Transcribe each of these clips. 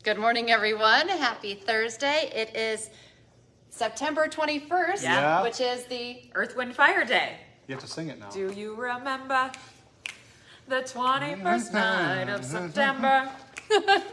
Good morning, everyone. Happy Thursday. It is September 21st, which is the Earth, Wind, Fire Day. You have to sing it now. Do you remember the 21st night of September?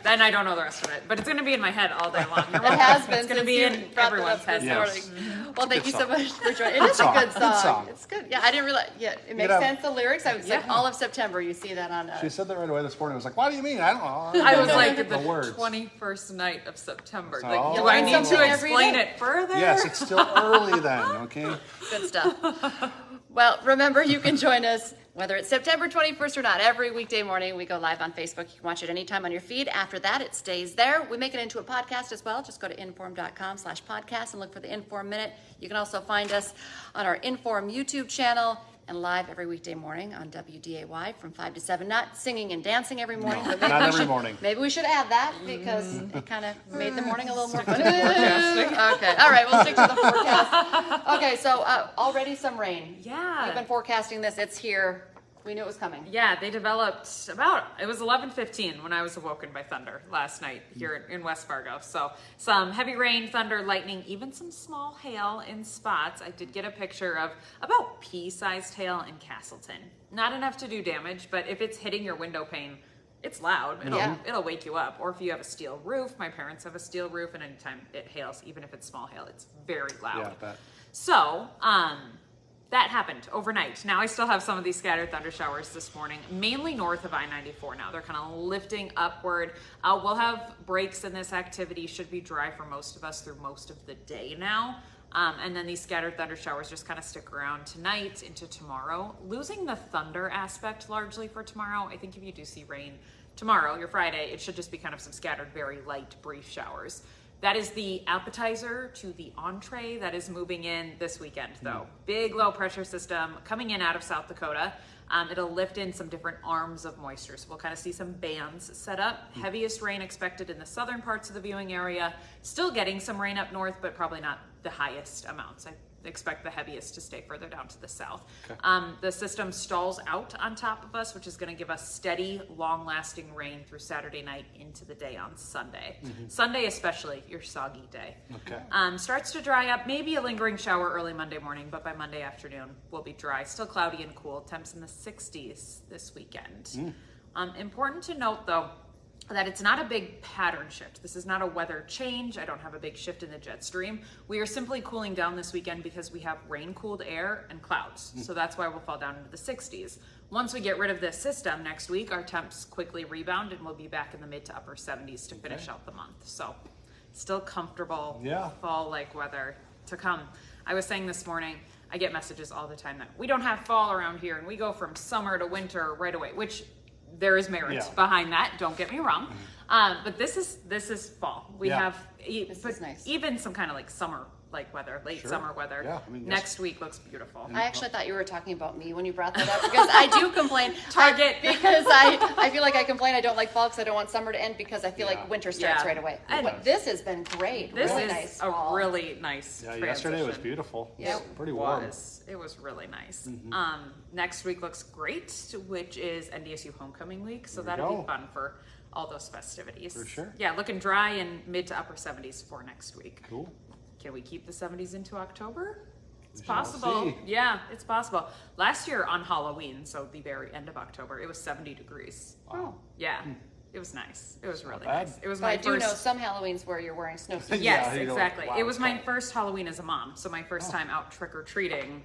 Then I don't know the rest of it, but it's going to be in my head all day long. It has been. It's going to be in everyone's head this now. morning. Well, thank you so much for joining. It is a good song. It's good. Yeah, I didn't realize. Yeah, it makes sense. The lyrics. I was like, all of September. You see that on. She said that right away this morning. I was like, "What do you mean? I don't know." I was like, the words. 21st night of September. So, like, do I need to explain it further? Yes, it's still early then. Okay. Good stuff. Well, remember, you can join us whether it's September 21st or not. Every weekday morning, we go live on Facebook. You can watch it anytime on your feed. After that, it stays there. We make it into a podcast as well. Just go to inform.com/podcast and look for the Inform Minute. You can also find us on our Inform YouTube channel and live every weekday morning on WDAY from 5 to 7. Not singing and dancing every morning. No, not every morning. Maybe we should add that because it kind of made the morning a little more fun. Okay. All right. We'll stick to the forecast. Okay. So already some rain. Yeah. We've been forecasting this. It's here. We knew it was coming. Yeah, they developed it was 11:15 when I was awoken by thunder last night here in West Fargo. So some heavy rain, thunder, lightning, even some small hail in spots. I did get a picture of about pea-sized hail in Castleton. Not enough to do damage, but if it's hitting your window pane, it's loud. It'll wake you up. Or if you have a steel roof, my parents have a steel roof, and anytime it hails, even if it's small hail, it's very loud. Yeah, I bet. So, that happened overnight. Now I still have some of these scattered thunder showers this morning, mainly north of I-94 now. They're kind of lifting upward. We'll have breaks in this activity. Should be dry for most of us through most of the day now. And then these scattered thunder showers just kind of stick around tonight into tomorrow. Losing the thunder aspect largely for tomorrow. I think if you do see rain tomorrow, your Friday, it should just be kind of some scattered, very light, brief showers. That is the appetizer to the entree that is moving in this weekend, though. Big low pressure system coming in out of South Dakota. It'll lift in some different arms of moisture. So we'll kind of see some bands set up. Heaviest rain expected in the southern parts of the viewing area. Still getting some rain up north, but probably not the highest amounts. I expect the heaviest to stay further down to the south. Okay. The system stalls out on top of us, which is going to give us steady, long-lasting rain through Saturday night into the day on Sunday. Sunday especially, your soggy day. Okay. Starts to dry up, maybe a lingering shower early Monday morning, but by Monday afternoon we'll be dry. Still cloudy and cool. Temps in the 60s this weekend. Important to note, though, that it's not a big pattern shift. This is not a weather change. I don't have a big shift in the jet stream. We are simply cooling down this weekend because we have rain-cooled air and clouds. So that's why we'll fall down into the 60s. Once we get rid of this system next week, our temps quickly rebound and we'll be back in the mid to upper 70s to finish out the month. So still comfortable fall-like weather to come. I was saying this morning, I get messages all the time that we don't have fall around here and we go from summer to winter right away, which there is merit behind that. Don't get me wrong, but this is fall. We have even some kind of like summer like weather, late summer weather. Yeah, I mean, next week looks beautiful. I actually thought you were talking about me when you brought that up because I do complain. Because I feel like I complain I don't like fall because I don't want summer to end because I feel like winter starts right away. But this has been great. This really is nice a fall. really nice transition. Yesterday was beautiful. Yeah, pretty warm. It was really nice. Next week looks great, which is NDSU homecoming week, so that'll be fun for all those festivities. For sure. Yeah, looking dry and mid to upper 70s for next week. Cool. Can we keep the 70s into October? It's possible. Yeah, it's possible. Last year on Halloween, so the very end of October, it was 70 degrees. Wow. Yeah. It was nice. It was really nice. It was but my I do know some Halloweens where you're wearing snowsuits. Yes, exactly. It was my first Halloween as a mom, so my first time out trick-or-treating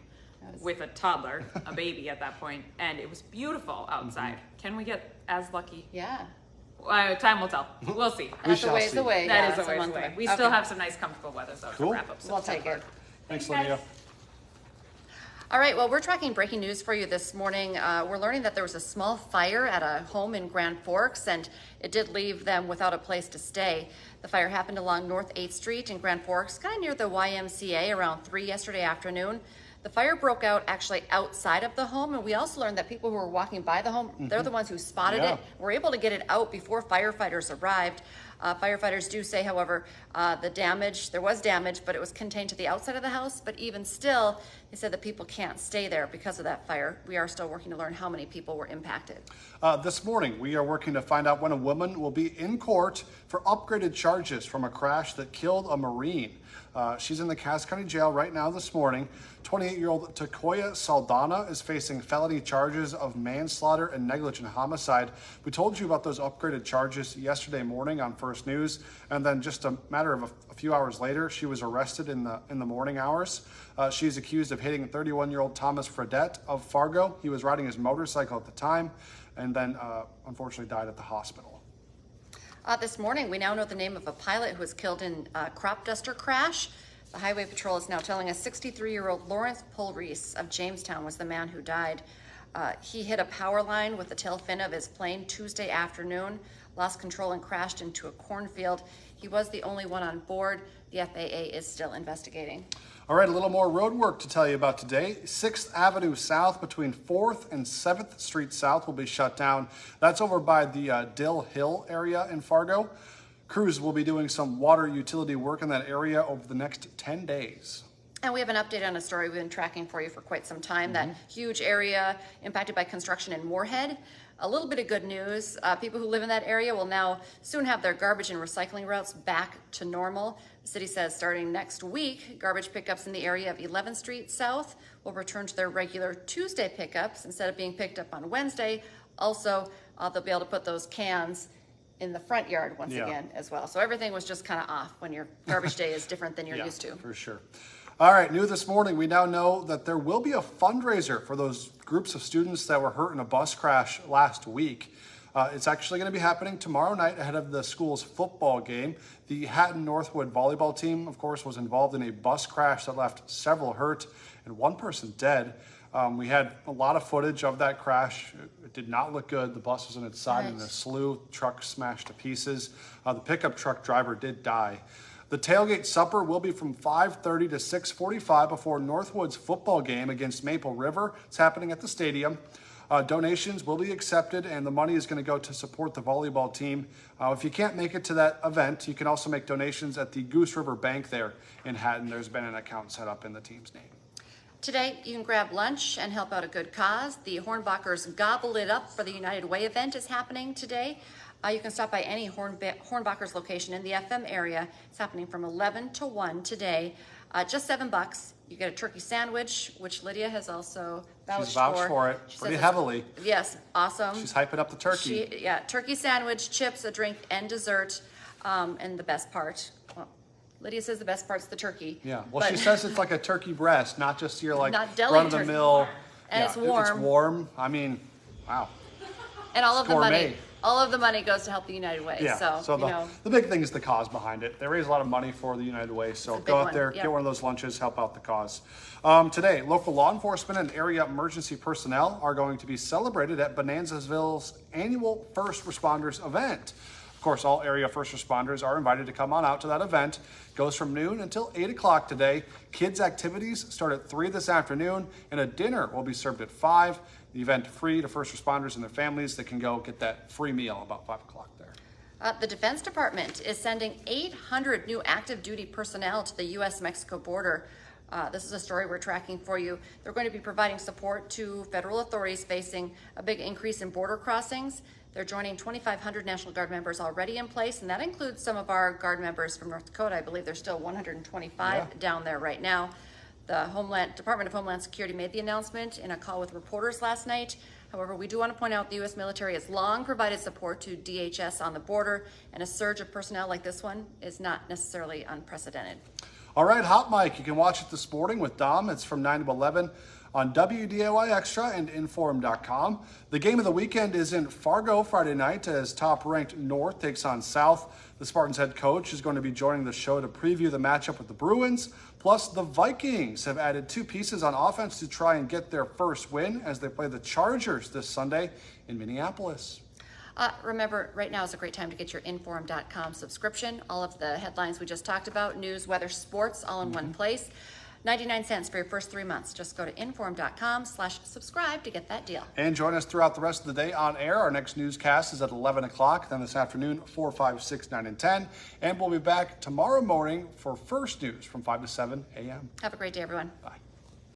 with a toddler, a baby at that point, and it was beautiful outside. Can we get as lucky? Yeah. Time will tell. We'll see. That's a ways away. That is a ways away. We still have some nice, comfortable weather, though, to wrap up September. We'll take it. Thanks, Lydia. All right, well, we're tracking breaking news for you this morning. We're learning that there was a small fire at a home in Grand Forks, and it did leave them without a place to stay. The fire happened along North 8th Street in Grand Forks, kind of near the YMCA around 3 yesterday afternoon. The fire broke out actually outside of the home, and we also learned that people who were walking by the home, they're the ones who spotted it, were able to get it out before firefighters arrived. Firefighters do say, however, there was damage, but it was contained to the outside of the house. But even still, they said that people can't stay there because of that fire. We are still working to learn how many people were impacted. This morning, we are working to find out when a woman will be in court for upgraded charges from a crash that killed a Marine. She's in the Cass County Jail right now this morning. 28-year-old Takoya Saldana is facing felony charges of manslaughter and negligent homicide. We told you about those upgraded charges yesterday morning on First News, and then just a matter of a few hours later, she was arrested in the morning hours. She's accused of hitting 31-year-old Thomas Fredette of Fargo. He was riding his motorcycle at the time, and then unfortunately died at the hospital. This morning, we now know the name of a pilot who was killed in a crop duster crash. The Highway Patrol is now telling us 63-year-old Lawrence Pulreese of Jamestown was the man who died. He hit a power line with the tail fin of his plane Tuesday afternoon, lost control and crashed into a cornfield. He was the only one on board. The FAA is still investigating. All right, a little more road work to tell you about today. 6th Avenue South between 4th and 7th Street South will be shut down. That's over by the Dill Hill area in Fargo. Crews will be doing some water utility work in that area over the next 10 days. And we have an update on a story we've been tracking for you for quite some time, that huge area impacted by construction in Moorhead. A little bit of good news. People who live in that area will now soon have their garbage and recycling routes back to normal. The city says starting next week, garbage pickups in the area of 11th Street South will return to their regular Tuesday pickups instead of being picked up on Wednesday. Also, they'll be able to put those cans in the front yard once again as well. So everything was just kind of off when your garbage day is different than you're used to. For sure. All right, new this morning, we now know that there will be a fundraiser for those groups of students that were hurt in a bus crash last week. It's actually going to be happening tomorrow night ahead of the school's football game. The Hatton-Northwood volleyball team, of course, was involved in a bus crash that left several hurt and one person dead. We had a lot of footage of that crash. It did not look good. The bus was on its side in a slew. Truck smashed to pieces. The pickup truck driver did die. The tailgate supper will be from 5:30 to 6:45 before Northwood's football game against Maple River. It's happening at the stadium. Donations will be accepted, and the money is going to go to support the volleyball team. If you can't make it to that event, you can also make donations at the Goose River Bank there in Hatton. There's been an account set up in the team's name. Today, you can grab lunch and help out a good cause. The Hornbachers Gobble It Up for the United Way event is happening today. You can stop by any Hornbachers location in the FM area. It's happening from 11 to 1 today. Just $7. You get a turkey sandwich, which Lydia has also vouched for. She's vouched for it pretty heavily. Yes, awesome. She's hyping up the turkey. Turkey sandwich, chips, a drink, and dessert. And the best part, well, Lydia says the best part's the turkey. Yeah, well, she says it's like a turkey breast, not just your like not deli run-of-the-mill. And it's warm. It's warm. I mean, wow. And all of the gourmet. money. All of the money goes to help the United Way. Yeah, so the big thing is the cause behind it. They raise a lot of money for the United Way, so go out there, get one of those lunches, help out the cause. Today, local law enforcement and area emergency personnel are going to be celebrated at Bonanzasville's annual First Responders event. Of course, all area first responders are invited to come on out to that event. It goes from noon until 8 o'clock today. Kids' activities start at 3 this afternoon, and a dinner will be served at 5. The event free to first responders and their families. They can go get that free meal about 5 o'clock there. The Defense Department is sending 800 new active duty personnel to the U.S.-Mexico border. This is a story we're tracking for you. They're going to be providing support to federal authorities facing a big increase in border crossings. They're joining 2,500 National Guard members already in place, and that includes some of our Guard members from North Dakota. I believe there's still 125 down there right now. The Department of Homeland Security made the announcement in a call with reporters last night. However, we do want to point out the U.S. military has long provided support to DHS on the border, and a surge of personnel like this one is not necessarily unprecedented. All right, Hot Mic, you can watch it this morning with Dom. It's from 9 to 11 on WDAY Extra and Inform.com. The game of the weekend is in Fargo Friday night as top-ranked North takes on South. The Spartans head coach is going to be joining the show to preview the matchup with the Bruins. Plus, the Vikings have added 2 pieces on offense to try and get their first win as they play the Chargers this Sunday in Minneapolis. Remember, right now is a great time to get your Inform.com subscription. All of the headlines we just talked about, news, weather, sports, all in one place. 99 cents for your first 3 months. Just go to inform.com/subscribe to get that deal. And join us throughout the rest of the day on air. Our next newscast is at 11 o'clock, then this afternoon, 4, 5, 6, 9, and 10. And we'll be back tomorrow morning for First News from 5 to 7 a.m. Have a great day, everyone. Bye.